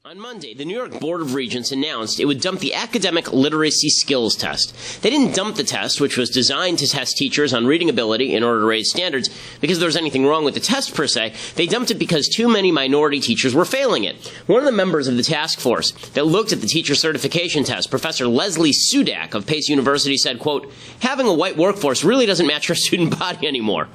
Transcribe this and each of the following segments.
On Monday, the New York Board of Regents announced it would dump the academic literacy skills test. They didn't dump the test, which was designed to test teachers on reading ability in order to raise standards, because there was anything wrong with the test per se. They dumped it because too many minority teachers were failing it. One of the members of the task force that looked at the teacher certification test, Professor Leslie Sudak of Pace University, said, quote, "Having a white workforce really doesn't match our student body anymore."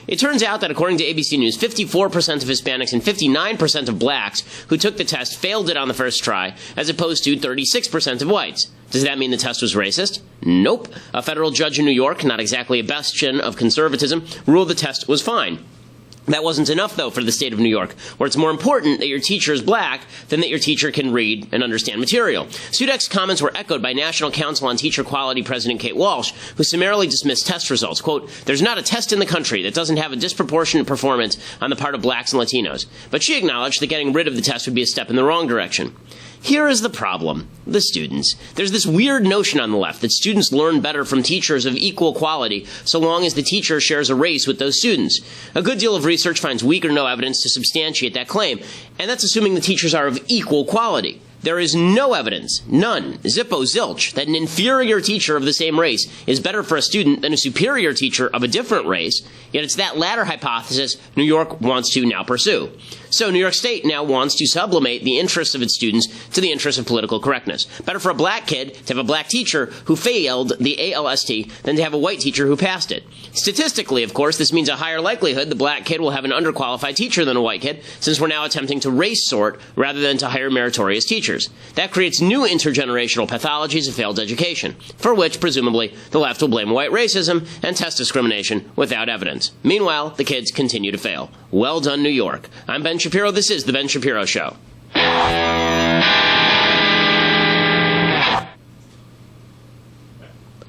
It turns out that according to ABC News, 54% of Hispanics and 59% of blacks who took the test failed it on the first try, as opposed to 36% of whites. Does that mean the test was racist? Nope. A federal judge in New York, not exactly a bastion of conservatism, ruled the test was fine. That wasn't enough, though, for the state of New York, where it's more important that your teacher is black than that your teacher can read and understand material. Sudak's comments were echoed by National Council on Teacher Quality President Kate Walsh, who summarily dismissed test results. Quote, "There's not a test in the country that doesn't have a disproportionate performance on the part of blacks and Latinos." But she acknowledged that getting rid of the test would be a step in the wrong direction. Here is the problem. The students. There's this weird notion on the left that students learn better from teachers of equal quality so long as the teacher shares a race with those students. A good deal of research finds weak or no evidence to substantiate that claim, and that's assuming the teachers are of equal quality. There is no evidence, none, zippo zilch, that an inferior teacher of the same race is better for a student than a superior teacher of a different race, yet it's that latter hypothesis New York wants to now pursue. So New York State now wants to sublimate the interests of its students to the interests of political correctness. Better for a black kid to have a black teacher who failed the ALST than to have a white teacher who passed it. Statistically, of course, this means a higher likelihood the black kid will have an underqualified teacher than a white kid, since we're now attempting to race sort rather than to hire meritorious teachers. That creates new intergenerational pathologies of failed education, for which, presumably, the left will blame white racism and test discrimination without evidence. Meanwhile, the kids continue to fail. Well done, New York. I'm Ben Shapiro. This is The Ben Shapiro Show.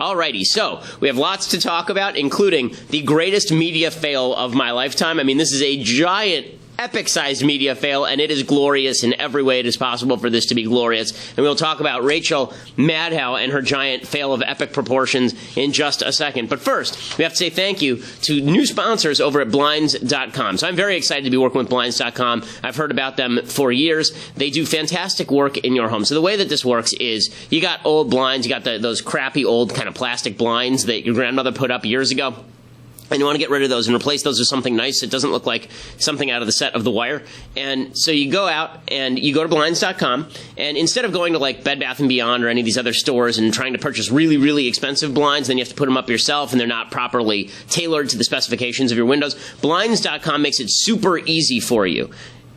Alrighty, so we have lots to talk about, including the greatest media fail of my lifetime. I mean, this is a giant, epic-sized media fail, and it is glorious in every way it is possible for this to be glorious. And we'll talk about Rachel Maddow and her giant fail of epic proportions in just a second. But first, we have to say thank you to new sponsors over at Blinds.com. So I'm very excited to be working with Blinds.com. I've heard about them for years. They do fantastic work in your home. So the way that this works is you got old blinds, you got those crappy old kind of plastic blinds that your grandmother put up years ago. And you want to get rid of those and replace those with something nice that doesn't look like something out of the set of The Wire. And so you go out and you go to Blinds.com, and instead of going to like Bed Bath & Beyond or any of these other stores and trying to purchase really, really expensive blinds, then you have to put them up yourself and they're not properly tailored to the specifications of your windows, Blinds.com makes it super easy for you.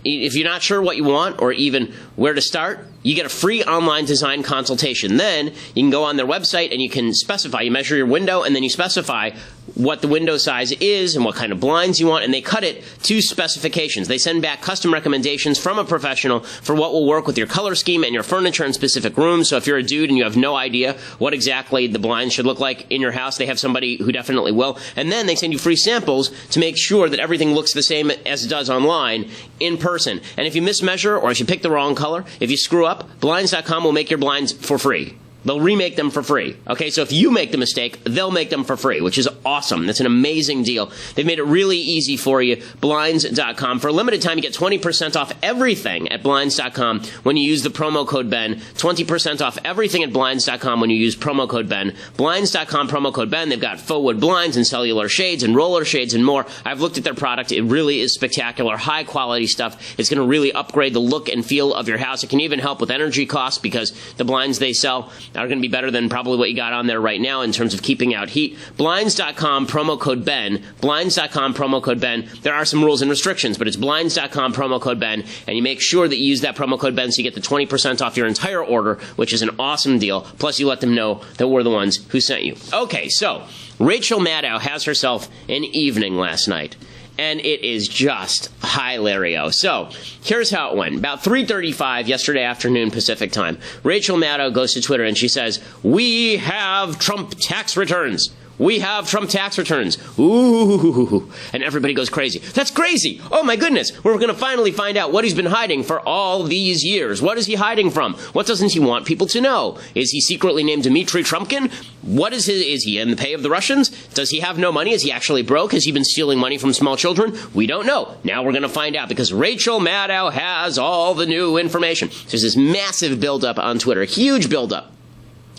If you're not sure what you want or even where to start, you get a free online design consultation. Then you can go on their website and you can specify, you measure your window and then you specify what the window size is and what kind of blinds you want, and they cut it to specifications. They send back custom recommendations from a professional for what will work with your color scheme and your furniture in specific rooms. So if you're a dude and you have no idea what exactly the blinds should look like in your house, they have somebody who definitely will. And then they send you free samples to make sure that everything looks the same as it does online in person. And if you mismeasure or if you pick the wrong color, if you screw up, Blinds.com will make your blinds for free. They'll remake them for free. Okay, so if you make the mistake, they'll make them for free, which is awesome. That's an amazing deal. They've made it really easy for you. Blinds.com. For a limited time, you get 20% off everything at Blinds.com when you use the promo code BEN. 20% off everything at Blinds.com when you use promo code BEN. Blinds.com, promo code BEN. They've got faux wood blinds and cellular shades and roller shades and more. I've looked at their product. It really is spectacular. High quality stuff. It's going to really upgrade the look and feel of your house. It can even help with energy costs because the blinds they sell are going to be better than probably what you got on there right now in terms of keeping out heat. Blinds.com, promo code BEN. Blinds.com, promo code BEN. There are some rules and restrictions, but it's Blinds.com, promo code BEN, and you make sure that you use that promo code BEN so you get the 20% off your entire order, which is an awesome deal. Plus, you let them know that we're the ones who sent you. Okay, so Rachel Maddow has herself an evening last night. And it is just hilario. So, here's how it went. About 3:35 yesterday afternoon Pacific time, Rachel Maddow goes to Twitter and she says, "We have Trump tax returns." We have Trump tax returns. Ooh. And everybody goes crazy. That's crazy. Oh, my goodness. We're going to finally find out what he's been hiding for all these years. What is he hiding from? What doesn't he want people to know? Is he secretly named Dmitry Trumpkin? What is he in the pay of the Russians? Does he have no money? Is he actually broke? Has he been stealing money from small children? We don't know. Now we're going to find out because Rachel Maddow has all the new information. There's this massive buildup on Twitter, huge buildup.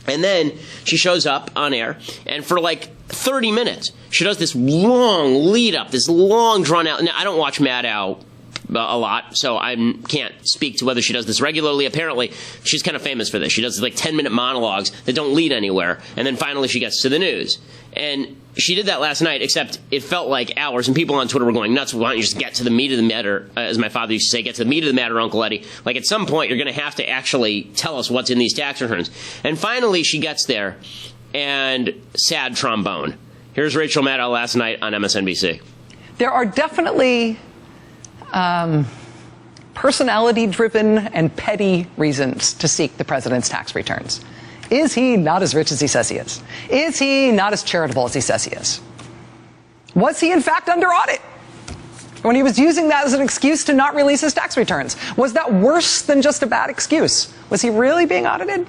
And then she shows up on air, and for like 30 minutes, she does this long lead up, this long drawn out. Now, I don't watch Maddow a lot, so I can't speak to whether she does this regularly. Apparently, she's kind of famous for this. She does like 10-minute monologues that don't lead anywhere, and then finally she gets to the news. And she did that last night, except it felt like hours, and people on Twitter were going nuts. Why don't you just get to the meat of the matter, as my father used to say, get to the meat of the matter, Uncle Eddie. Like, at some point, you're going to have to actually tell us what's in these tax returns. And finally, she gets there, and sad trombone. Here's Rachel Maddow last night on MSNBC. There are definitely personality-driven and petty reasons to seek the president's tax returns. Is he not as rich as he says he is? Is he not as charitable as he says he is? Was he, in fact, under audit when he was using that as an excuse to not release his tax returns? Was that worse than just a bad excuse? Was he really being audited?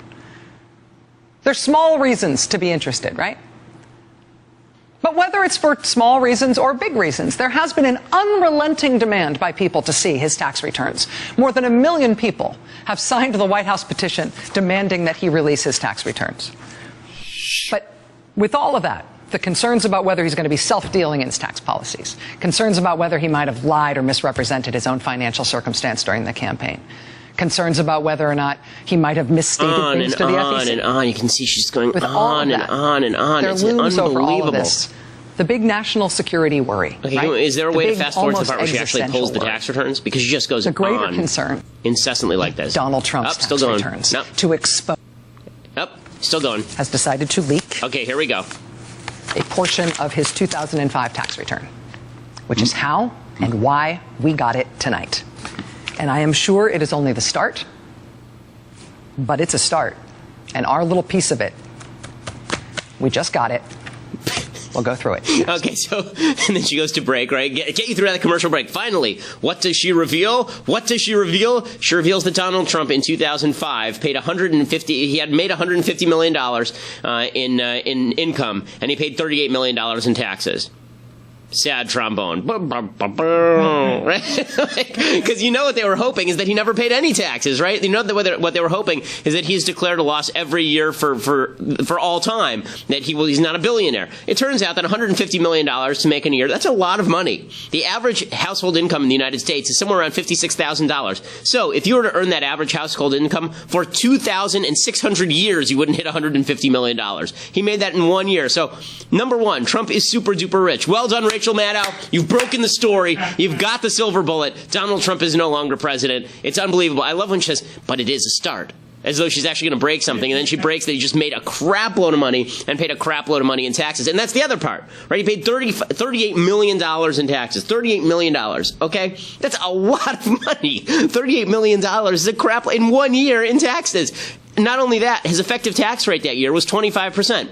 There's small reasons to be interested, right? But whether it's for small reasons or big reasons, there has been an unrelenting demand by people to see his tax returns. More than 1 million people have signed the White House petition demanding that he release his tax returns. But with all of that, the concerns about whether he's going to be self-dealing in his tax policies, concerns about whether he might have lied or misrepresented his own financial circumstance during the campaign, concerns about whether or not he might have misstated things to the FEC. On and on. You can see she's going With on and on and on. There It's looms unbelievable. over all of this the big national security worry. Okay, right? is there a way to fast forward to the part where she actually existential pulls the worry. tax returns? Because she just goes The greater on concern, incessantly like this. Donald Trump's still tax going. returns Nope. to expose Still going. has decided to leak Okay, here we go. a portion of his 2005 tax return, which is how and why we got it tonight. And I am sure it is only the start, but it's a start. And our little piece of it, we just got it. We'll go through it. Okay, so, and then she goes to break, right? Get you through that commercial break. Finally, what does she reveal? What does she reveal? She reveals that Donald Trump in 2005 paid he had made $150 million in income, and he paid $38 million in taxes. Sad trombone. Because you know what they were hoping is that he never paid any taxes, right? You know what they were hoping is that he's declared a loss every year for all time, that he's not a billionaire. It turns out that $150 million to make in a year, that's a lot of money. The average household income in the United States is somewhere around $56,000. So if you were to earn that average household income for 2,600 years, you wouldn't hit $150 million. He made that in 1 year. So, number one, Trump is super duper rich. Well done, Rachel Maddow. You've broken the story. You've got the silver bullet. Donald Trump is no longer president. It's unbelievable. I love when she says, but it is a start. As though she's actually going to break something, and then she breaks that he just made a crap load of money and paid a crap load of money in taxes. And that's the other part, right? He paid $38 million in taxes. $38 million, okay? That's a lot of money. $38 million is a crap in 1 year in taxes. Not only that, his effective tax rate that year was 25%.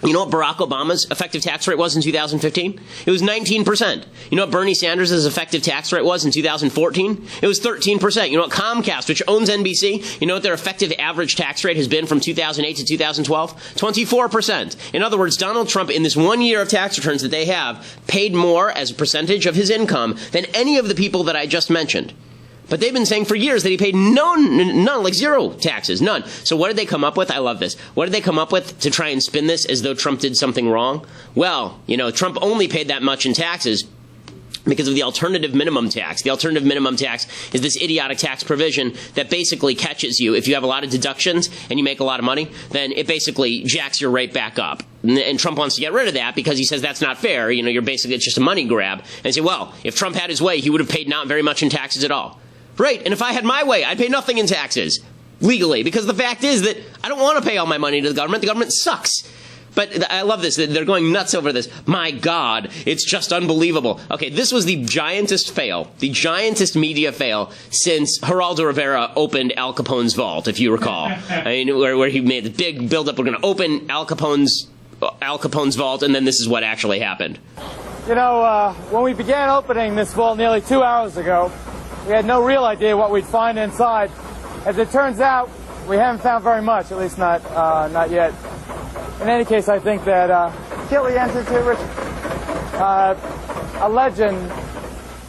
You know what Barack Obama's effective tax rate was in 2015? It was 19%. You know what Bernie Sanders' effective tax rate was in 2014? It was 13%. You know what Comcast, which owns NBC, you know what their effective average tax rate has been from 2008 to 2012? 24%. In other words, Donald Trump, in this 1 year of tax returns that they have, paid more as a percentage of his income than any of the people that I just mentioned. But they've been saying for years that he paid none, like zero taxes, none. So what did they come up with? I love this. What did they come up with to try and spin this as though Trump did something wrong? Well, you know, Trump only paid that much in taxes because of the alternative minimum tax. The alternative minimum tax is this idiotic tax provision that basically catches you. If you have a lot of deductions and you make a lot of money, then it basically jacks your rate back up. And Trump wants to get rid of that because he says that's not fair. You know, it's just a money grab. And they say, well, if Trump had his way, he would have paid not very much in taxes at all. Right, and if I had my way, I'd pay nothing in taxes, legally, because the fact is that I don't want to pay all my money to the government. The government sucks. But I love this. They're going nuts over this. My God, it's just unbelievable. Okay, this was the giantest media fail since Geraldo Rivera opened Al Capone's vault, if you recall. I mean, where he made the big buildup. We're going to open Al Capone's Al Capone's vault, and then this is what actually happened. You know, when we began opening this vault nearly 2 hours ago, we had no real idea what we'd find inside. As it turns out, we haven't found very much, at least not yet. In any case, I think that Kelly entered here, Rich, a legend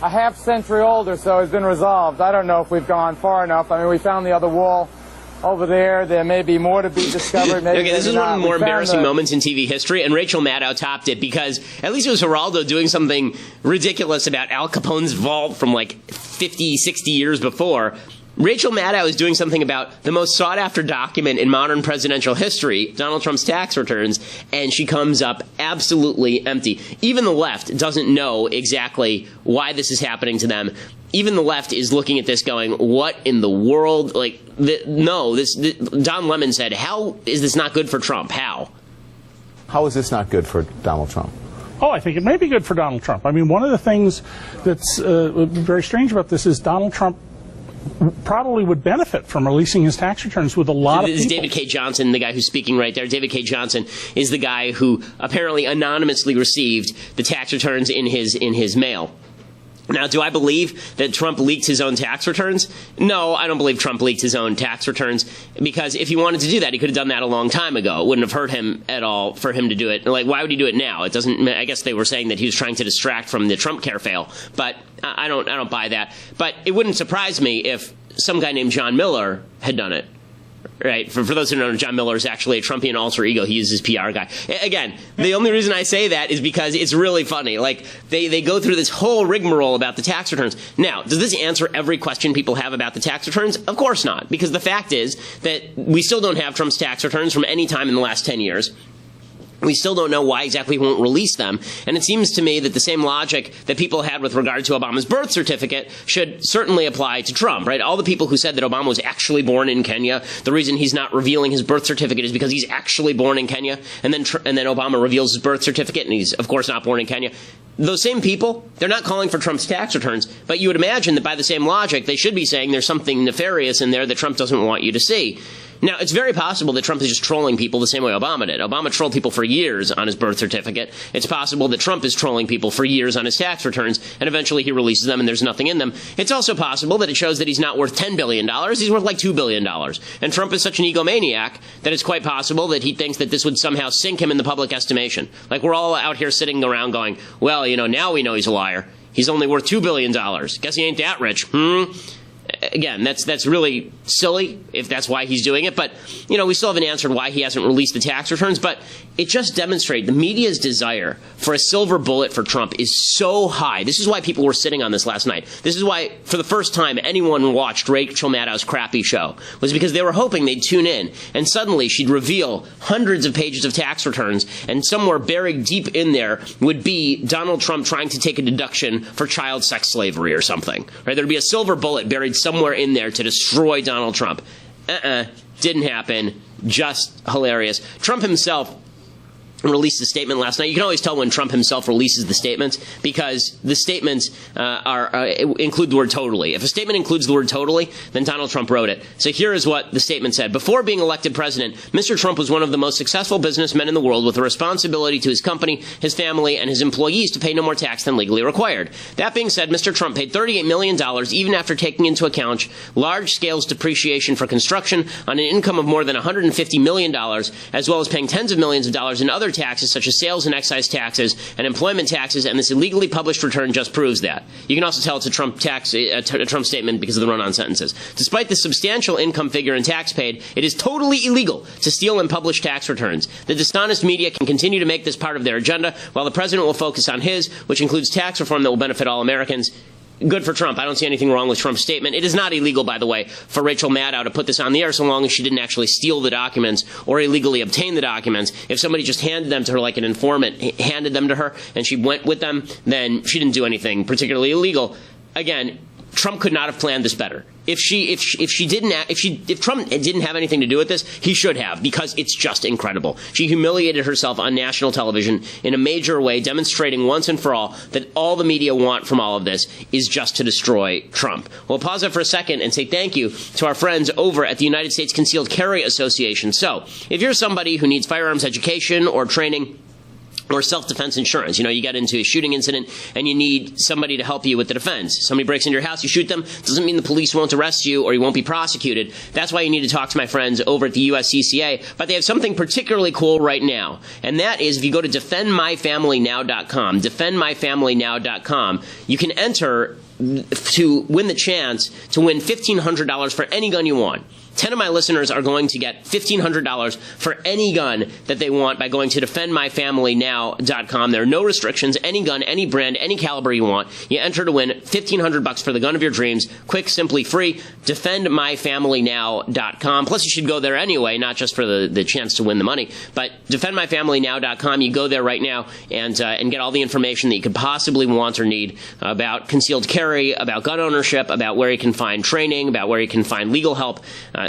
a half-century old or so has been resolved. I don't know if we've gone far enough. I mean, we found the other wall over there. There may be more to be discovered. Maybe, okay, this is not. One of the more embarrassing moments in TV history, and Rachel Maddow topped it because at least it was Geraldo doing something ridiculous about Al Capone's vault from like 50, 60 years before. Rachel Maddow is doing something about the most sought-after document in modern presidential history, Donald Trump's tax returns, and she comes up absolutely empty. Even the left doesn't know exactly why this is happening to them. Even the left is looking at this going, what in the world? Like, Don Lemon said, how is this not good for Trump? How? How is this not good for Donald Trump? Oh, I think it may be good for Donald Trump. I mean, one of the things that's very strange about this is Donald Trump probably would benefit from releasing his tax returns with a lot of people. This is David K. Johnson, the guy who's speaking right there. David K. Johnson is the guy who apparently anonymously received the tax returns in his mail. Now, do I believe that Trump leaked his own tax returns? No, I don't believe Trump leaked his own tax returns, because if he wanted to do that, he could have done that a long time ago. It wouldn't have hurt him at all for him to do it. Like, why would he do it now? It doesn't. I guess they were saying that he was trying to distract from the Trump care fail, but I don't buy that. But it wouldn't surprise me if some guy named John Miller had done it. Right. For those who don't know, John Miller is actually a Trumpian alter ego. He uses PR guy. Again, the only reason I say that is because it's really funny. Like, they go through this whole rigmarole about the tax returns. Now, does this answer every question people have about the tax returns? Of course not. Because the fact is that we still don't have Trump's tax returns from any time in the last 10 years. We still don't know why exactly he won't release them. And it seems to me that the same logic that people had with regard to Obama's birth certificate should certainly apply to Trump, right? All the people who said that Obama was actually born in Kenya, the reason he's not revealing his birth certificate is because he's actually born in Kenya. And then Obama reveals his birth certificate, and he's, of course, not born in Kenya. Those same people, they're not calling for Trump's tax returns, but you would imagine that by the same logic, they should be saying there's something nefarious in there that Trump doesn't want you to see. Now, it's very possible that Trump is just trolling people the same way Obama did. Obama trolled people for years on his birth certificate. It's possible that Trump is trolling people for years on his tax returns, and eventually he releases them and there's nothing in them. It's also possible that it shows that he's not worth $10 billion. He's worth like $2 billion. And Trump is such an egomaniac that it's quite possible that he thinks that this would somehow sink him in the public estimation. Like, we're all out here sitting around going, well, now we know he's a liar. He's only worth $2 billion. Guess he ain't that rich. Again, that's really silly if that's why he's doing it. But, we still haven't answered why he hasn't released the tax returns. But it just demonstrates the media's desire for a silver bullet for Trump is so high. This is why people were sitting on this last night. This is why, for the first time, anyone watched Rachel Maddow's crappy show, was because they were hoping they'd tune in. And suddenly she'd reveal hundreds of pages of tax returns, and somewhere buried deep in there would be Donald Trump trying to take a deduction for child sex slavery or something. Right? There'd be a silver bullet buried somewhere in there to destroy Donald Trump. Didn't happen. Just hilarious. Trump himself released a statement last night. You can always tell when Trump himself releases the statements because the statements include the word totally. If a statement includes the word totally, then Donald Trump wrote it. So here is what the statement said. Before being elected president, Mr. Trump was one of the most successful businessmen in the world with a responsibility to his company, his family, and his employees to pay no more tax than legally required. That being said, Mr. Trump paid $38 million even after taking into account large-scale depreciation for construction on an income of more than $150 million, as well as paying tens of millions of dollars in other taxes such as sales and excise taxes and employment taxes, and this illegally published return just proves that. You can also tell it's a Trump statement because of the run-on sentences. Despite the substantial income figure and tax paid, it is totally illegal to steal and publish tax returns. The dishonest media can continue to make this part of their agenda, while the president will focus on his, which includes tax reform that will benefit all Americans. Good for Trump. I don't see anything wrong with Trump's statement. It is not illegal, by the way, for Rachel Maddow to put this on the air so long as she didn't actually steal the documents or illegally obtain the documents. If somebody just handed them to her like an informant, handed them to her, and she went with them, then she didn't do anything particularly illegal. Again, Trump could not have planned this better. If Trump didn't have anything to do with this, he should have, because it's just incredible. She humiliated herself on national television in a major way, demonstrating once and for all that all the media want from all of this is just to destroy Trump. We'll pause there for a second and say thank you to our friends over at the United States Concealed Carry Association. So, if you're somebody who needs firearms education or training, or self-defense insurance. You get into a shooting incident and you need somebody to help you with the defense. Somebody breaks into your house, you shoot them. Doesn't mean the police won't arrest you or you won't be prosecuted. That's why you need to talk to my friends over at the USCCA. But they have something particularly cool right now. And that is, if you go to defendmyfamilynow.com, defendmyfamilynow.com, you can enter to win the chance to win $1,500 for any gun you want. 10 of my listeners are going to get $1,500 for any gun that they want by going to defendmyfamilynow.com. There are no restrictions. Any gun, any brand, any caliber you want. You enter to win $1,500 for the gun of your dreams. Quick, simply, free. Defendmyfamilynow.com. Plus, you should go there anyway, not just for the chance to win the money. But defendmyfamilynow.com. You go there right now and get all the information that you could possibly want or need about concealed carry, about gun ownership, about where you can find training, about where you can find legal help.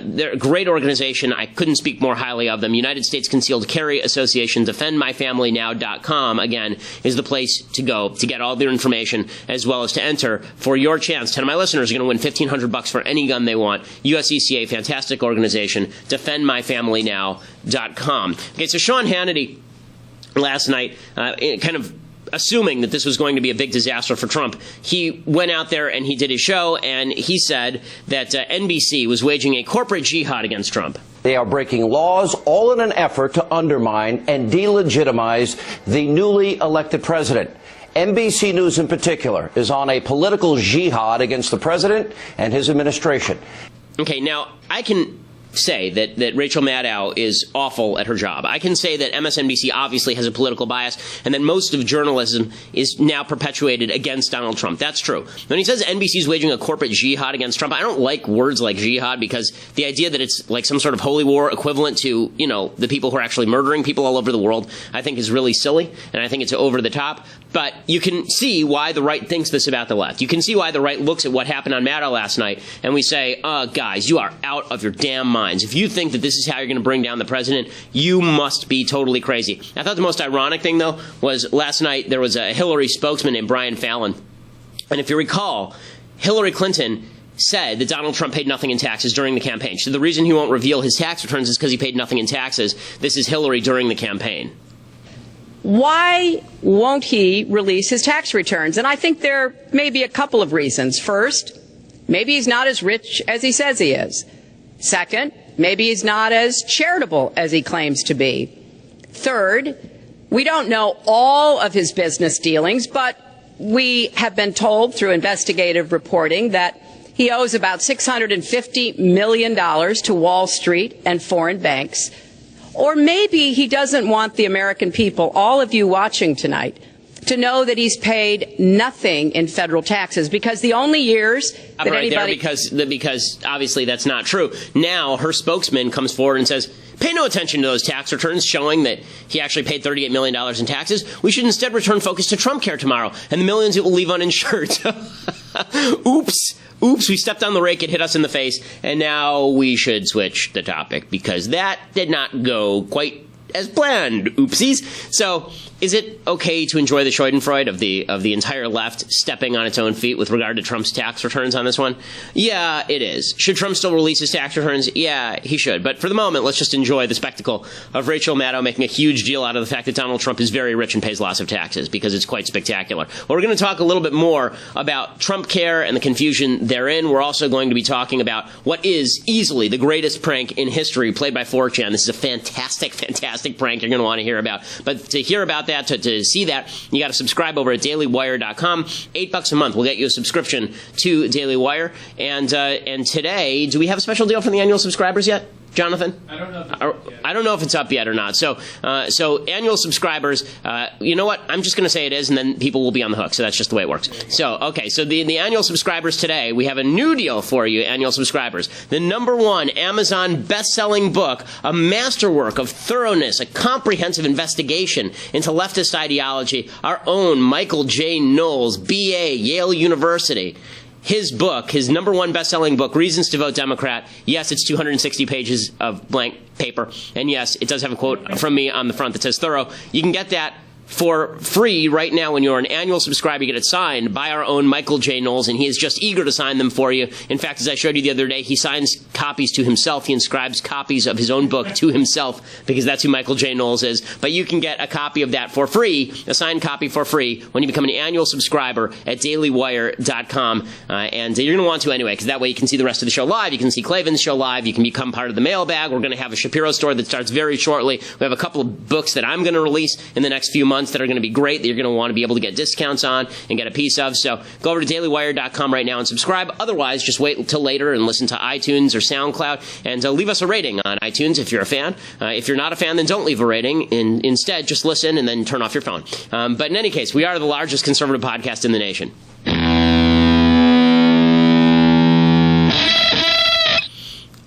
They're a great organization. I couldn't speak more highly of them. United States Concealed Carry Association, defendmyfamilynow.com, again, is the place to go to get all their information as well as to enter for your chance. 10 of my listeners are going to win $1,500 for any gun they want. USCCA, fantastic organization, defendmyfamilynow.com. Okay, so Sean Hannity last night kind of assuming that this was going to be a big disaster for Trump, he went out there and he did his show, and he said that NBC was waging a corporate jihad against Trump. They are breaking laws, all in an effort to undermine and delegitimize the newly elected president. NBC News in particular is on a political jihad against the president and his administration. Okay, now I can say that Rachel Maddow is awful at her job. I can say that MSNBC obviously has a political bias and that most of journalism is now perpetuated against Donald Trump. That's true. When he says NBC is waging a corporate jihad against Trump, I don't like words like jihad, because the idea that it's like some sort of holy war equivalent to, the people who are actually murdering people all over the world, I think is really silly, and I think it's over the top. But you can see why the right thinks this about the left. You can see why the right looks at what happened on Maddow last night, and we say, guys, you are out of your damn minds. If you think that this is how you're going to bring down the president, you must be totally crazy. I thought the most ironic thing, though, was last night there was a Hillary spokesman named Brian Fallon. And if you recall, Hillary Clinton said that Donald Trump paid nothing in taxes during the campaign. So the reason he won't reveal his tax returns is because he paid nothing in taxes. This is Hillary during the campaign. Why won't he release his tax returns? And I think there may be a couple of reasons. First, maybe he's not as rich as he says he is. Second, maybe he's not as charitable as he claims to be. Third, we don't know all of his business dealings, but we have been told through investigative reporting that he owes about $650 million to Wall Street and foreign banks. Or maybe he doesn't want the American people, all of you watching tonight, to know that he's paid nothing in federal taxes, because the only years that anybody... Because obviously that's not true. Now her spokesman comes forward and says, pay no attention to those tax returns showing that he actually paid $38 million in taxes. We should instead return focus to Trump Care tomorrow and the millions it will leave uninsured. Oops, we stepped on the rake, it hit us in the face, and now we should switch the topic because that did not go quite as planned. Oopsies. So, is it okay to enjoy the schadenfreude of the entire left stepping on its own feet with regard to Trump's tax returns on this one? Yeah, it is. Should Trump still release his tax returns? Yeah, he should. But for the moment, let's just enjoy the spectacle of Rachel Maddow making a huge deal out of the fact that Donald Trump is very rich and pays lots of taxes, because it's quite spectacular. Well, we're going to talk a little bit more about Trump Care and the confusion therein. We're also going to be talking about what is easily the greatest prank in history played by 4chan. This is a fantastic prank you're going to want to hear about. But to hear about that, to see that, you got to subscribe over at dailywire.com. $8 a month will get you a subscription to Daily Wire. And today, do we have a special deal for the annual subscribers yet, Jonathan? I don't know if it's up yet or not. So annual subscribers, you know what? I'm just going to say it is, and then people will be on the hook. So that's just the way it works. So the annual subscribers today, we have a new deal for you, annual subscribers. The #1 Amazon best-selling book, a masterwork of thoroughness, a comprehensive investigation into leftist ideology, our own Michael J. Knowles, B.A., Yale University. his book, his #1 best-selling book, Reasons to Vote Democrat, yes, it's 260 pages of blank paper, and yes, it does have a quote from me on the front that says thorough. You can get that for free right now when you're an annual subscriber. You get it signed by our own Michael J. Knowles, and he is just eager to sign them for you. In fact, as I showed you the other day, he signs copies to himself. He inscribes copies of his own book to himself because that's who Michael J. Knowles is. But you can get a copy of that for free, a signed copy for free, when you become an annual subscriber at dailywire.com. And you're going to want to anyway, because that way you can see the rest of the show live. You can see Klavan's show live. You can become part of the mailbag. We're going to have a Shapiro store that starts very shortly. We have a couple of books that I'm going to release in the next few months that are going to be great, that you're going to want to be able to get discounts on and get a piece of. So go over to dailywire.com right now and subscribe. Otherwise, just wait until later and listen to iTunes or SoundCloud, and leave us a rating on iTunes if you're a fan. If you're not a fan, then don't leave a rating. Instead, just listen and then turn off your phone. But in any case, we are the largest conservative podcast in the nation.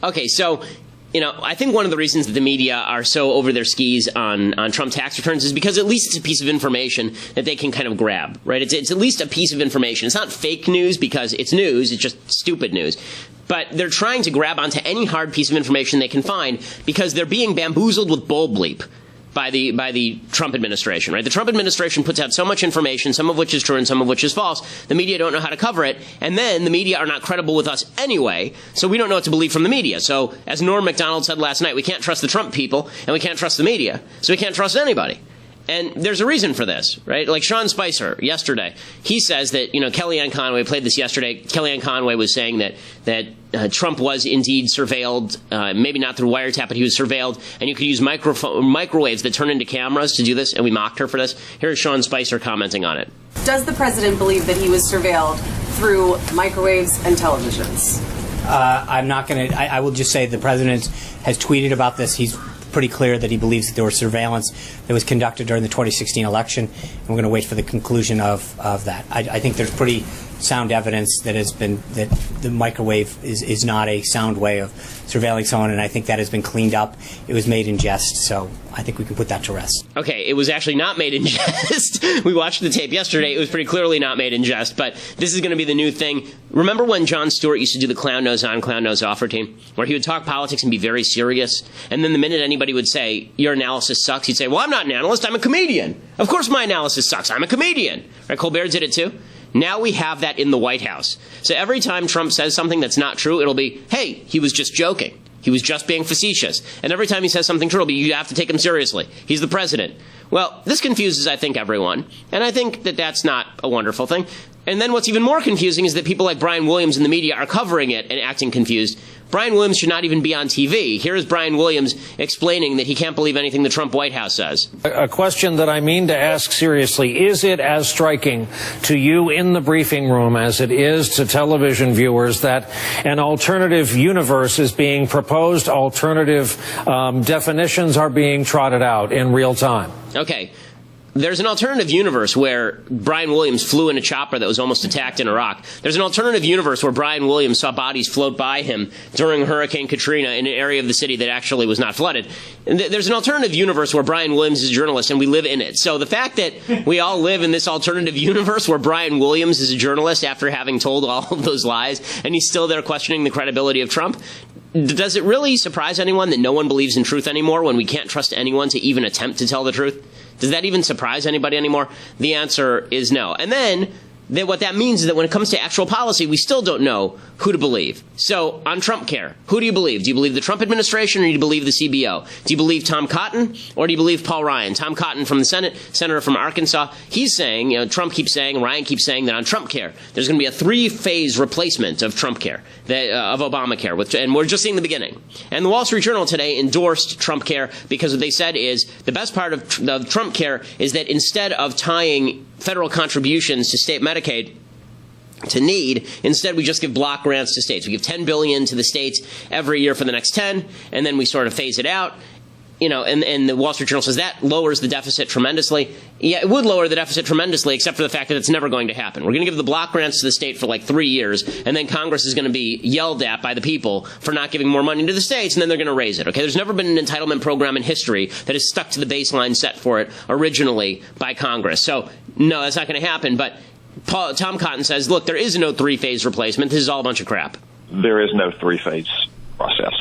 Okay, so I think one of the reasons that the media are so over their skis on Trump tax returns is because at least it's a piece of information that they can kind of grab, right? It's at least a piece of information. It's not fake news because it's news. It's just stupid news. But they're trying to grab onto any hard piece of information they can find because they're being bamboozled with bull bleep by the Trump administration, right? The Trump administration puts out so much information, some of which is true and some of which is false. The media don't know how to cover it, and then the media are not credible with us anyway, so we don't know what to believe from the media. So, as Norm Macdonald said last night, we can't trust the Trump people, and we can't trust the media, so we can't trust anybody. And there's a reason for this, right? Like Sean Spicer yesterday, he says that, Kellyanne Conway played this yesterday. Kellyanne Conway was saying that Trump was indeed surveilled, maybe not through wiretap, but he was surveilled, and you could use microwaves that turn into cameras to do this, and we mocked her for this. Here's Sean Spicer commenting on it. Does the president believe that he was surveilled through microwaves and televisions? I'm not going to. I will just say the president has tweeted about this. He's pretty clear that he believes that there was surveillance that was conducted during the 2016 election, and we're going to wait for the conclusion of that. I think there's pretty sound evidence that that the microwave is not a sound way of surveilling someone, and I think that has been cleaned up. It was made in jest, so I think we can put that to rest. Okay, it was actually not made in jest. We watched the tape yesterday. It was pretty clearly not made in jest, but this is going to be the new thing. Remember when Jon Stewart used to do the clown nose on, clown nose off routine, where he would talk politics and be very serious, and then the minute anybody would say, your analysis sucks, he'd say, well, I'm not an analyst, I'm a comedian. Of course my analysis sucks, I'm a comedian. Right, Colbert did it too. Now we have that in the White House. So every time Trump says something that's not true, it'll be, hey, he was just joking. He was just being facetious. And every time he says something true, it'll be, you have to take him seriously. He's the president. Well, this confuses, I think, everyone. And I think that that's not a wonderful thing. And then what's even more confusing is that people like Brian Williams in the media are covering it and acting confused. Brian Williams should not even be on TV. Here is Brian Williams explaining that he can't believe anything the Trump White House says. A question that I mean to ask seriously, is it as striking to you in the briefing room as it is to television viewers that an alternative universe is being proposed, alternative definitions are being trotted out in real time? Okay. There's an alternative universe where Brian Williams flew in a chopper that was almost attacked in Iraq. There's an alternative universe where Brian Williams saw bodies float by him during Hurricane Katrina in an area of the city that actually was not flooded. And there's an alternative universe where Brian Williams is a journalist and we live in it. So the fact that we all live in this alternative universe where Brian Williams is a journalist after having told all of those lies and he's still there questioning the credibility of Trump, does it really surprise anyone that no one believes in truth anymore when we can't trust anyone to even attempt to tell the truth? Does that even surprise anybody anymore? The answer is no. And then what that means is that when it comes to actual policy, we still don't know who to believe. So on Trump Care, who do you believe? Do you believe the Trump administration or do you believe the CBO? Do you believe Tom Cotton or do you believe Paul Ryan? Tom Cotton from the Senate, senator from Arkansas, he's saying, Trump keeps saying, Ryan keeps saying that on Trump Care, there's going to be a 3-phase replacement of Trump Care, of Obamacare, and we're just seeing the beginning. And the Wall Street Journal today endorsed Trump Care because what they said is the best part of Trump Care is that instead of tying federal contributions to state Medicaid to need, instead we just give block grants to states. We give $10 billion to the states every year for the next 10, and then we sort of phase it out. And the Wall Street Journal says that lowers the deficit tremendously. Yeah, it would lower the deficit tremendously, except for the fact that it's never going to happen. We're going to give the block grants to the state for like 3 years, and then Congress is going to be yelled at by the people for not giving more money to the states, and then they're going to raise it. Okay, there's never been an entitlement program in history that has stuck to the baseline set for it originally by Congress. So, no, that's not going to happen, but Tom Cotton says, look, there is no three-phase replacement. This is all a bunch of crap. There is no three-phase process.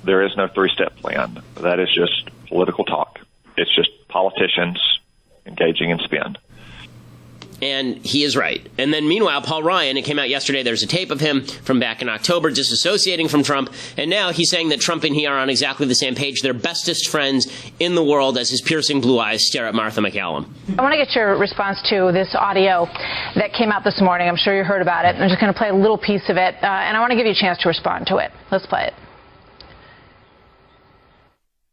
There is no three-step plan. That is just political talk. It's just politicians engaging in spin. And he is right. And then meanwhile, Paul Ryan, it came out yesterday, there's a tape of him from back in October disassociating from Trump. And now he's saying that Trump and he are on exactly the same page. They're bestest friends in the world as his piercing blue eyes stare at Martha McCallum. I want to get your response to this audio that came out this morning. I'm sure you heard about it. I'm just going to play a little piece of it. And I want to give you a chance to respond to it. Let's play it.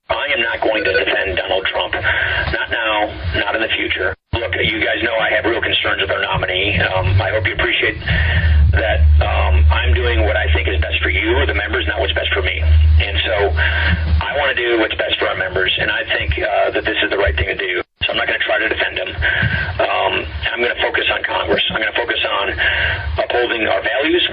I am not going to defend Donald Trump. Not now, not in the future. Look, you guys know I have real concerns with our nominee. I hope you appreciate that I'm doing what I think is best for you, the members, not what's best for me. And so I want to do what's best for our members, and I think that this is the right thing to do. So I'm not going to try to defend him. I'm going to focus on Congress. I'm going to focus on upholding our values.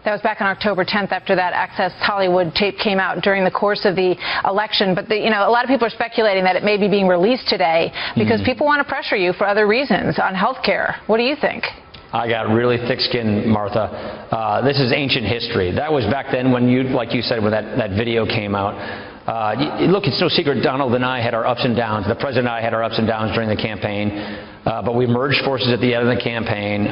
That was back on October 10th after that Access Hollywood tape came out during the course of the election. But, a lot of people are speculating that it may be being released today because people want to pressure you for other reasons on health care. What do you think? I got really thick skin, Martha. This is ancient history. That was back then when like you said, when that video came out. Look, it's no secret Donald and I had our ups and downs. The president and I had our ups and downs during the campaign. But we merged forces at the end of the campaign.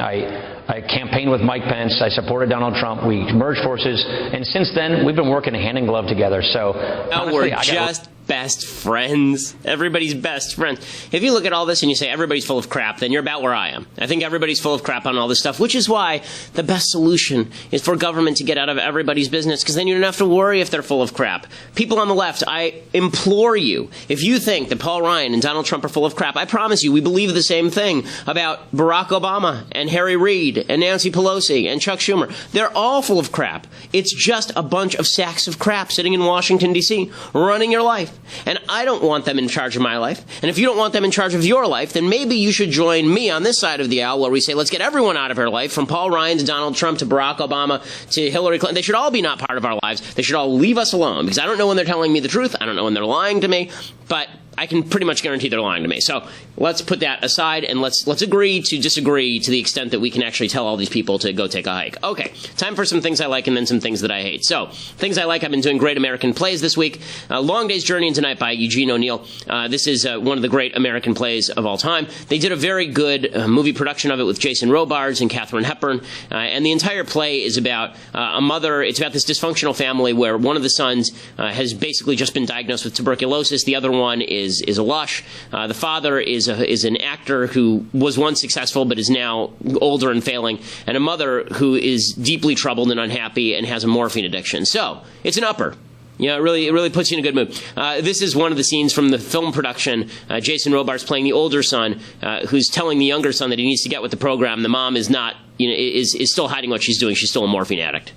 I campaigned with Mike Pence. I supported Donald Trump. We merged forces. And since then, we've been working hand in glove together. So honestly, we're just best friends. Everybody's best friends. If you look at all this and you say everybody's full of crap, then you're about where I am. I think everybody's full of crap on all this stuff, which is why the best solution is for government to get out of everybody's business, because then you don't have to worry if they're full of crap. People on the left, I implore you, if you think that Paul Ryan and Donald Trump are full of crap, I promise you we believe the same thing about Barack Obama and Harry Reid and Nancy Pelosi and Chuck Schumer. They're all full of crap. It's just a bunch of sacks of crap sitting in Washington, D.C., running your life. And I don't want them in charge of my life. And if you don't want them in charge of your life, then maybe you should join me on this side of the aisle where we say, let's get everyone out of our life, from Paul Ryan to Donald Trump to Barack Obama to Hillary Clinton. They should all be not part of our lives. They should all leave us alone, because I don't know when they're telling me the truth. I don't know when they're lying to me. But I can pretty much guarantee they're lying to me. So let's put that aside and let's agree to disagree to the extent that we can actually tell all these people to go take a hike. Okay, time for some things I like and then some things that I hate. So, things I like, I've been doing Great American Plays this week. Long Day's Journey into Night by Eugene O'Neill. This is one of the great American plays of all time. They did a very good movie production of it with Jason Robards and Katharine Hepburn. And the entire play is about a mother. It's about this dysfunctional family where one of the sons has basically just been diagnosed with tuberculosis. The other one is a lush. The father is an actor who was once successful but is now older and failing, and a mother who is deeply troubled and unhappy and has a morphine addiction. So it's an upper. It really puts you in a good mood. This is one of the scenes from the film production. Jason Robards playing the older son, who's telling the younger son that he needs to get with the program. The mom is not, is still hiding what she's doing. She's still a morphine addict.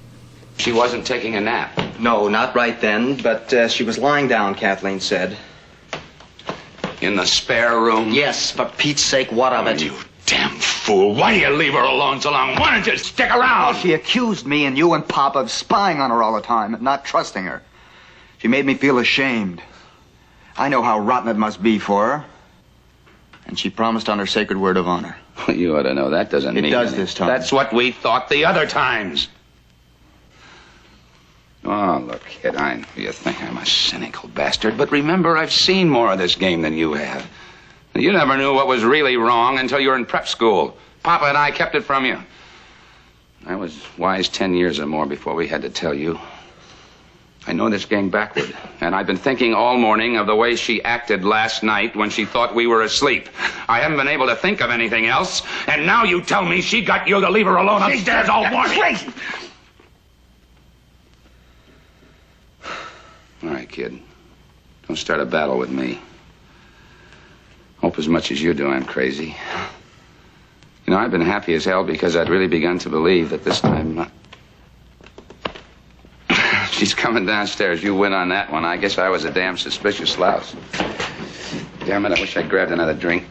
She wasn't taking a nap. No, not right then, but she was lying down, Kathleen said. In the spare room? Yes, for Pete's sake, what of it? You damn fool. Why do you leave her alone so long? Why don't you stick around? Well, she accused me and you and Pop of spying on her all the time and not trusting her. She made me feel ashamed. I know how rotten it must be for her. And she promised on her sacred word of honor. Well, you ought to know that doesn't mean it does anything. this time. That's what we thought the other times. Oh, look, kid, I know you think I'm a cynical bastard, but remember, I've seen more of this game than you have. You never knew what was really wrong until you were in prep school. Papa and I kept it from you. I was wise 10 years or more before we had to tell you. I know this game backward, and I've been thinking all morning of the way she acted last night when she thought we were asleep. I haven't been able to think of anything else, and now you tell me she got you to leave her alone upstairs all morning. All right, kid. Don't start a battle with me. Hope as much as you do I'm crazy. I've been happy as hell because I'd really begun to believe that this time... She's coming downstairs. You win on that one. I guess I was a damn suspicious louse. Damn it, I wish I'd grabbed another drink.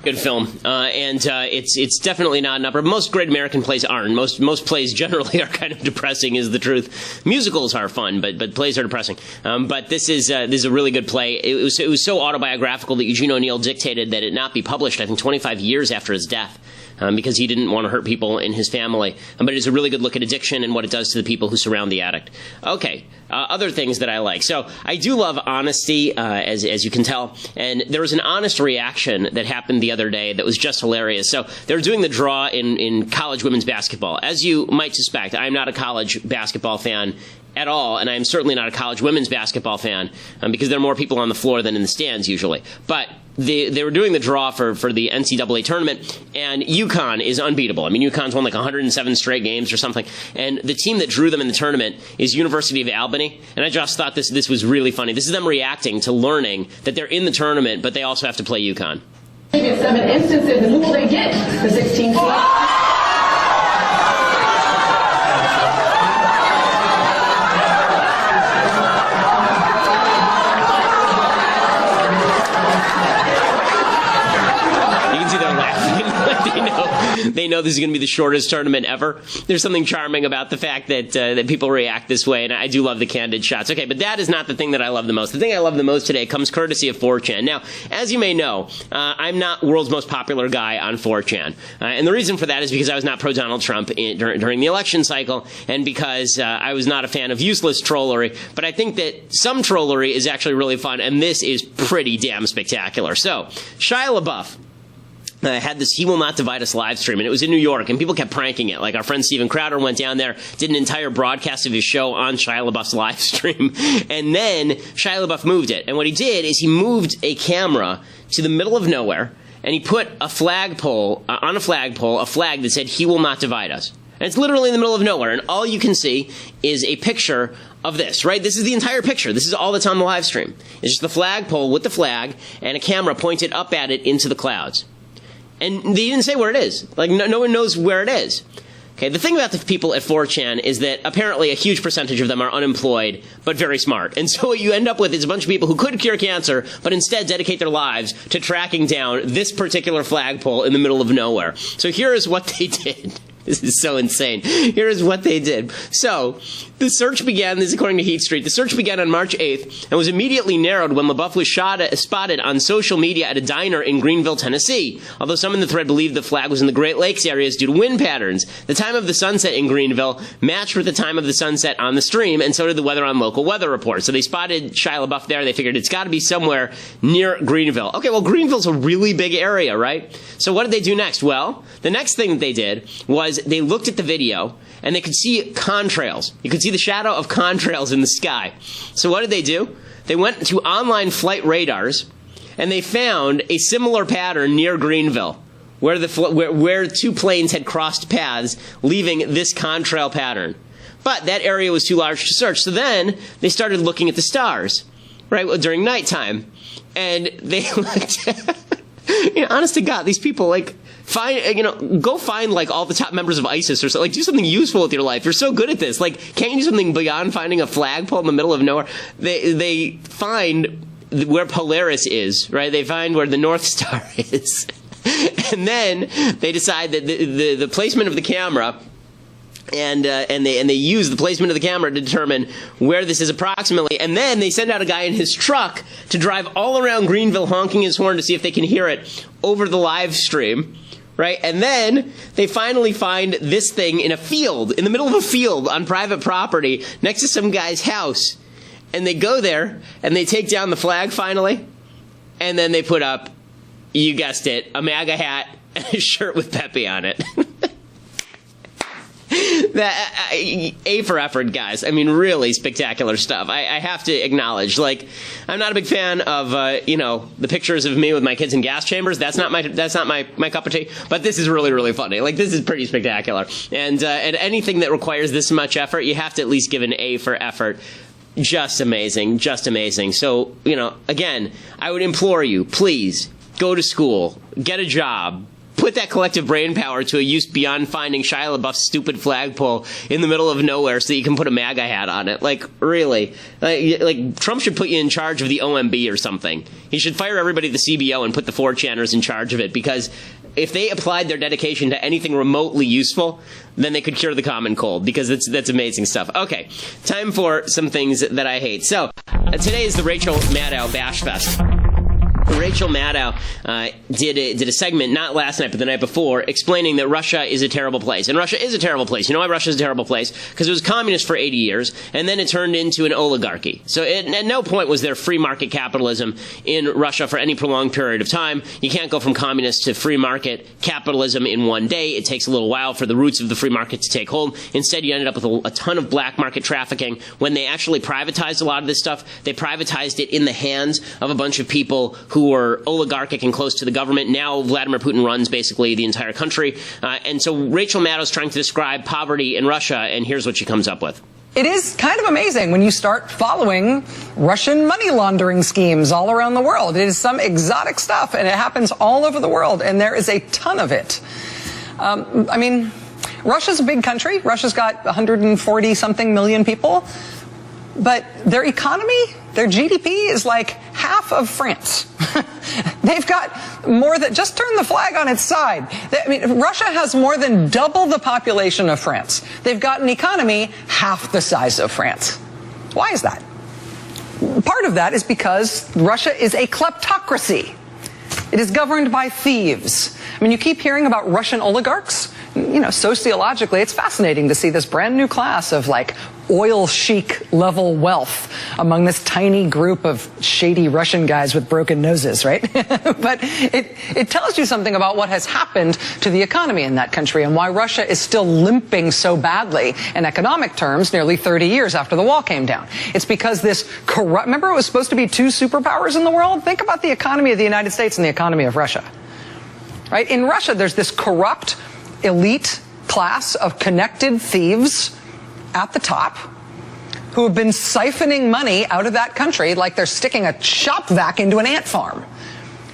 Good film, and it's definitely not an upper. Most great American plays aren't. Most plays generally are kind of depressing, is the truth. Musicals are fun, but plays are depressing. But this is a really good play. It was so autobiographical that Eugene O'Neill dictated that it not be published, I think, 25 years after his death. Because he didn't want to hurt people in his family. But it is a really good look at addiction and what it does to the people who surround the addict. Okay, other things that I like. So I do love honesty, as you can tell. And there was an honest reaction that happened the other day that was just hilarious. So they were doing the draw in college women's basketball. As you might suspect, I'm not a college basketball fan at all, and I'm certainly not a college women's basketball fan because there are more people on the floor than in the stands usually. But they were doing the draw for the NCAA tournament, and UConn is unbeatable. I mean, UConn's won like 107 straight games or something, and the team that drew them in the tournament is University of Albany, and I just thought this was really funny. This is them reacting to learning that they're in the tournament, but they also have to play UConn. Previous 7 instances, and who will they get? The 16 seed. They know this is going to be the shortest tournament ever. There's something charming about the fact that people react this way, and I do love the candid shots. Okay, but that is not the thing that I love the most. The thing I love the most today comes courtesy of 4chan. Now, as you may know, I'm not world's most popular guy on 4chan. And the reason for that is because I was not pro-Donald Trump during the election cycle, and because I was not a fan of useless trollery. But I think that some trollery is actually really fun, and this is pretty damn spectacular. So, Shia LaBeouf had this He Will Not Divide Us live stream, and it was in New York, and people kept pranking it. Like our friend Steven Crowder went down there, did an entire broadcast of his show on Shia LaBeouf's live stream, and then Shia LaBeouf moved it. And what he did is he moved a camera to the middle of nowhere, and he put a flagpole, on a flagpole, a flag that said, He Will Not Divide Us. And it's literally in the middle of nowhere, and all you can see is a picture of this, right? This is the entire picture. This is all that's on the live stream. It's just the flagpole with the flag and a camera pointed up at it into the clouds. And they didn't say where it is. Like, no one knows where it is. Okay, the thing about the people at 4chan is that apparently a huge percentage of them are unemployed, but very smart. And so what you end up with is a bunch of people who could cure cancer, but instead dedicate their lives to tracking down this particular flagpole in the middle of nowhere. So here is what they did. This is so insane. Here is what they did. So, the search began, this is according to Heat Street, the search began on March 8th and was immediately narrowed when LaBeouf was spotted on social media at a diner in Greenville, Tennessee. Although some in the thread believed the flag was in the Great Lakes areas due to wind patterns. The time of the sunset in Greenville matched with the time of the sunset on the stream, and so did the weather on local weather reports. So they spotted Shia LaBeouf there. They figured it's got to be somewhere near Greenville. Okay, well, Greenville's a really big area, right? So what did they do next? Well, the next thing that they did was they looked at the video, and they could see contrails. You could see the shadow of contrails in the sky. So what did they do? They went to online flight radars, and they found a similar pattern near Greenville, where two planes had crossed paths, leaving this contrail pattern. But that area was too large to search. So then they started looking at the stars, right, during nighttime. And they looked, honest to God, these people, like, go find, like, all the top members of ISIS or something. Like, do something useful with your life. You're so good at this. Like, can't you do something beyond finding a flagpole in the middle of nowhere? They find where Polaris is, right? They find where the North Star is. And then they decide that the placement of the camera, and they use the placement of the camera to determine where this is approximately. And then they send out a guy in his truck to drive all around Greenville honking his horn to see if they can hear it over the live stream. Right? And then they finally find this thing in a field, in the middle of a field on private property next to some guy's house. And they go there and they take down the flag finally. And then they put up, you guessed it, a MAGA hat and a shirt with Pepe on it. A for effort, guys. I mean, really spectacular stuff. I have to acknowledge, like, I'm not a big fan of, the pictures of me with my kids in gas chambers. That's not my cup of tea. But this is really, really funny. Like, this is pretty spectacular. And anything that requires this much effort, you have to at least give an A for effort. Just amazing. Just amazing. So, again, I would implore you, please, go to school, get a job, put that collective brain power to a use beyond finding Shia LaBeouf's stupid flagpole in the middle of nowhere so that you can put a MAGA hat on it. Like, really? Like Trump should put you in charge of the OMB or something. He should fire everybody at the CBO and put the 4chaners in charge of it, because if they applied their dedication to anything remotely useful, then they could cure the common cold, because that's amazing stuff. Okay, time for some things that I hate. So, today is the Rachel Maddow Bash Fest. Rachel Maddow did a segment, not last night, but the night before, explaining that Russia is a terrible place. And Russia is a terrible place. You know why Russia is a terrible place? Because it was communist for 80 years, and then it turned into an oligarchy. So at no point was there free market capitalism in Russia for any prolonged period of time. You can't go from communist to free market capitalism in one day. It takes a little while for the roots of the free market to take hold. Instead, you ended up with a ton of black market trafficking. When they actually privatized a lot of this stuff, they privatized it in the hands of a bunch of people who were oligarchic and close to the government. Now Vladimir Putin runs basically the entire country. And so Rachel Maddow is trying to describe poverty in Russia, and here's what she comes up with. It is kind of amazing when you start following Russian money laundering schemes all around the world. It is some exotic stuff, and it happens all over the world, and there is a ton of it. I mean, Russia's a big country. Russia's got 140-something million people. But their economy, their GDP is like half of France. They've got more than, just turn the flag on its side. I mean, Russia has more than double the population of France. They've got an economy half the size of France. Why is that? Part of that is because Russia is a kleptocracy. It is governed by thieves. I mean, you keep hearing about Russian oligarchs. You know, sociologically, it's fascinating to see this brand new class of like oil chic level wealth among this tiny group of shady Russian guys with broken noses, right? But it tells you something about what has happened to the economy in that country and why Russia is still limping so badly in economic terms nearly 30 years after the wall came down. It's because this corrupt, remember it was supposed to be two superpowers in the world? Think about the economy of the United States and the economy of Russia, right? In Russia, there's this corrupt elite class of connected thieves at the top who have been siphoning money out of that country like they're sticking a shop vac into an ant farm.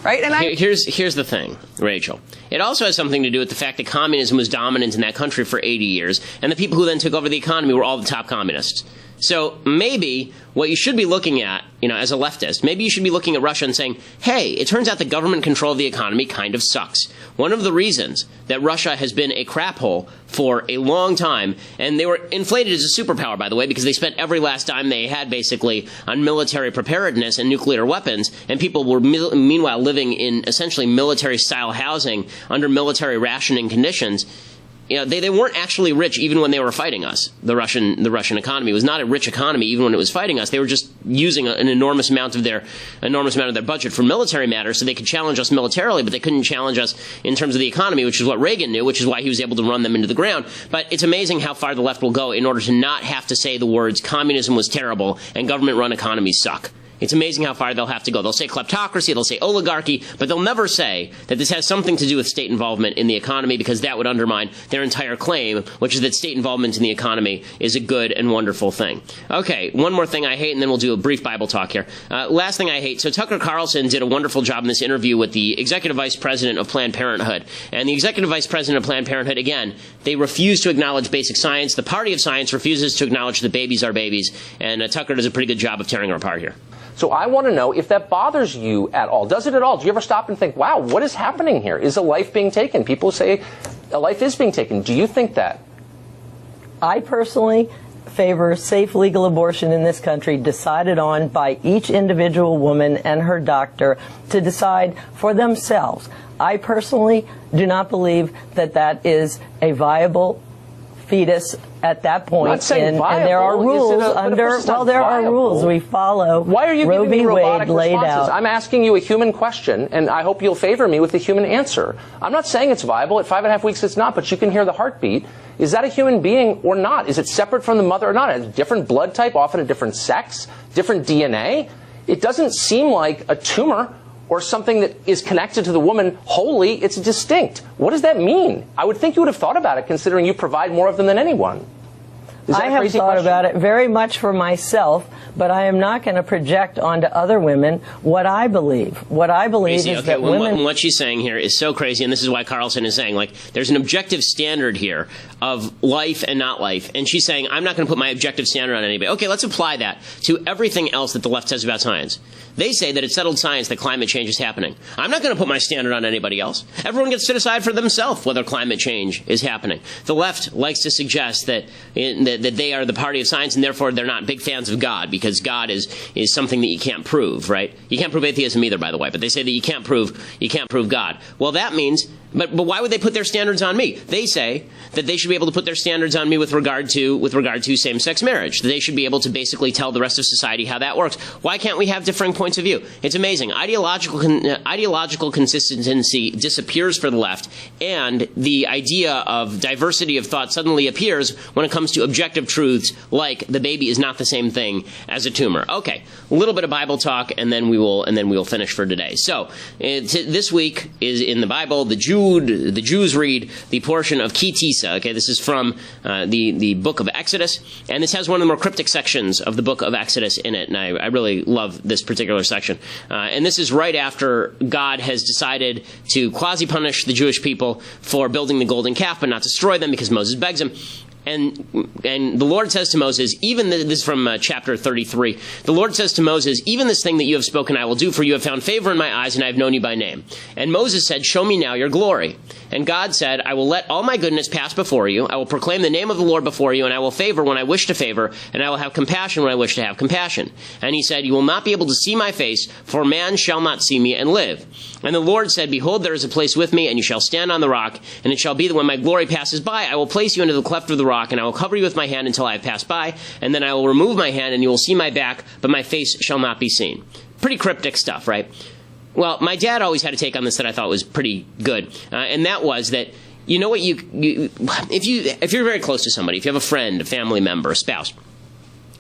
Right? And here's the thing, Rachel. It also has something to do with the fact that communism was dominant in that country for 80 years, and the people who then took over the economy were all the top communists. So maybe what you should be looking at, you know, as a leftist, maybe you should be looking at Russia and saying, hey, it turns out the government control of the economy kind of sucks. One of the reasons that Russia has been a crap hole for a long time, and they were inflated as a superpower, by the way, because they spent every last dime they had basically on military preparedness and nuclear weapons, and people were meanwhile living in essentially military-style housing under military rationing conditions. You know, they weren't actually rich even when they were fighting us. The Russian economy was not a rich economy even when it was fighting us. They were just using an enormous amount of their budget for military matters so they could challenge us militarily, but they couldn't challenge us in terms of the economy, which is what Reagan knew, which is why he was able to run them into the ground. But it's amazing how far the left will go in order to not have to say the words communism was terrible and government-run economies suck. It's amazing how far they'll have to go. They'll say kleptocracy, they'll say oligarchy, but they'll never say that this has something to do with state involvement in the economy, because that would undermine their entire claim, which is that state involvement in the economy is a good and wonderful thing. Okay, one more thing I hate, and then we'll do a brief Bible talk here. Last thing I hate. So Tucker Carlson did a wonderful job in this interview with the executive vice president of Planned Parenthood. And the executive vice president of Planned Parenthood, again, they refuse to acknowledge basic science. The party of science refuses to acknowledge that babies are babies. And Tucker does a pretty good job of tearing her apart here. So I want to know if that bothers you at all. Does it at all? Do you ever stop and think, wow, what is happening here? Is a life being taken? People say a life is being taken. Do you think that? I personally favor safe legal abortion in this country, decided on by each individual woman and her doctor to decide for themselves. I personally do not believe that that is a viable fetus at that point, and there are rules there are rules we follow. Why are you Roe giving me v. robotic Wade laid responses? out. I'm asking you a human question, and I hope you'll favor me with a human answer. I'm not saying it's viable. At 5.5 weeks, it's not, but you can hear the heartbeat. Is that a human being or not? Is it separate from the mother or not? A different blood type, often a different sex, different DNA? It doesn't seem like a tumor or something that is connected to the woman wholly. It's distinct. What does that mean? I would think you would have thought about it, considering you provide more of them than anyone. I have thought about it very much for myself, but I am not going to project onto other women what I believe. What I believe is that women... What she's saying here is so crazy, and this is why Carlson is saying, like, there's an objective standard here of life and not life, and she's saying, I'm not going to put my objective standard on anybody. Okay, let's apply that to everything else that the left says about science. They say that it's settled science that climate change is happening. I'm not going to put my standard on anybody else. Everyone gets to decide for themselves whether climate change is happening. The left likes to suggest that they are the party of science, and therefore they're not big fans of God, because God is something that you can't prove, right? You can't prove atheism either, by the way, but they say that you can't prove God. Well, that means, but why would they put their standards on me? They say that they should be able to put their standards on me with regard to same-sex marriage. They should be able to basically tell the rest of society how that works. Why can't we have differing points of view? It's amazing. Ideological consistency disappears for the left, and the idea of diversity of thought suddenly appears when it comes to objective truths like the baby is not the same thing as a tumor. Okay, a little bit of Bible talk, and then we will finish for today. So this week is in the Bible. The Jews read the portion of Ki Tisa. Okay, this is from the book of Exodus, and this has one of the more cryptic sections of the book of Exodus in it, and I really love this particular section. And this is right after God has decided to quasi-punish the Jewish people for building the golden calf, but not destroy them, because Moses begs him. And the Lord says to Moses, this is from chapter 33, the Lord says to Moses, even this thing that you have spoken I will do, for you have found favor in my eyes, and I have known you by name. And Moses said, show me now your glory. And God said, I will let all my goodness pass before you. I will proclaim the name of the Lord before you, and I will favor when I wish to favor, and I will have compassion when I wish to have compassion. And he said, you will not be able to see my face, for man shall not see me and live. And the Lord said, behold, there is a place with me, and you shall stand on the rock, and it shall be that when my glory passes by, I will place you into the cleft of the rock, and I will cover you with my hand until I have passed by, and then I will remove my hand, and you will see my back, but my face shall not be seen. Pretty cryptic stuff, right? Well, my dad always had a take on this that I thought was pretty good, and that was that, you know what, if you're very close to somebody, if you have a friend, a family member, a spouse,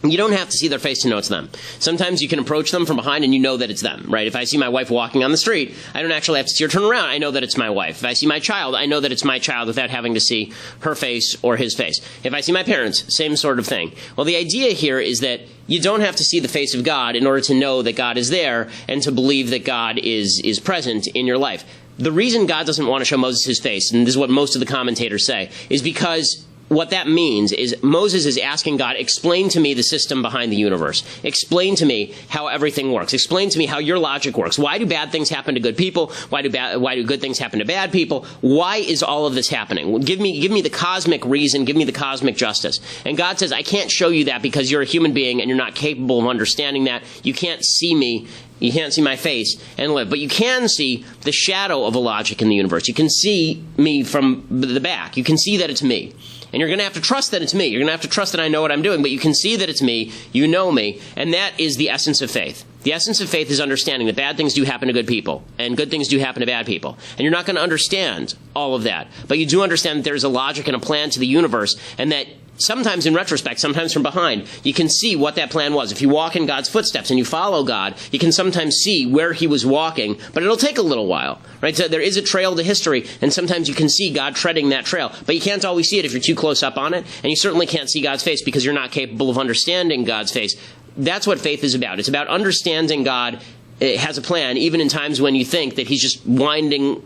you don't have to see their face to know it's them. Sometimes you can approach them from behind and you know that it's them, right? If I see my wife walking on the street, I don't actually have to see her turn around. I know that it's my wife. If I see my child, I know that it's my child without having to see her face or his face. If I see my parents, same sort of thing. Well, the idea here is that you don't have to see the face of God in order to know that God is there and to believe that God is present in your life. The reason God doesn't want to show Moses his face, and this is what most of the commentators say, is because what that means is Moses is asking God, explain to me the system behind the universe. Explain to me how everything works. Explain to me how your logic works. Why do bad things happen to good people? Why do good things happen to bad people? Why is all of this happening? Give me the cosmic reason. Give me the cosmic justice. And God says, I can't show you that because you're a human being and you're not capable of understanding that. You can't see me. You can't see my face and live. But you can see the shadow of a logic in the universe. You can see me from the back. You can see that it's me. And you're going to have to trust that it's me. You're going to have to trust that I know what I'm doing. But you can see that it's me. You know me. And that is the essence of faith. The essence of faith is understanding that bad things do happen to good people. And good things do happen to bad people. And you're not going to understand all of that. But you do understand that there's a logic and a plan to the universe. And that sometimes in retrospect, sometimes from behind, you can see what that plan was. If you walk in God's footsteps and you follow God, you can sometimes see where he was walking, but it'll take a little while, right? So there is a trail to history, and sometimes you can see God treading that trail, but you can't always see it if you're too close up on it, and you certainly can't see God's face because you're not capable of understanding God's face. That's what faith is about. It's about understanding God has a plan, even in times when you think that he's just winding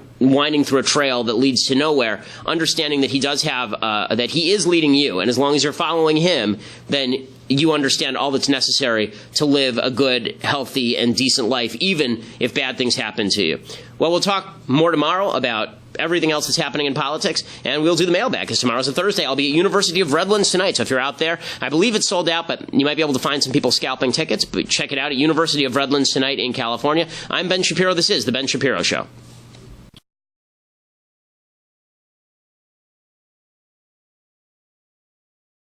through a trail that leads to nowhere, understanding that he does have, that he is leading you. And as long as you're following him, then you understand all that's necessary to live a good, healthy, and decent life, even if bad things happen to you. Well, we'll talk more tomorrow about everything else that's happening in politics, and we'll do the mailbag, because tomorrow's a Thursday. I'll be at University of Redlands tonight, so if you're out there, I believe it's sold out, but you might be able to find some people scalping tickets. But check it out at University of Redlands tonight in California. I'm Ben Shapiro. This is The Ben Shapiro Show.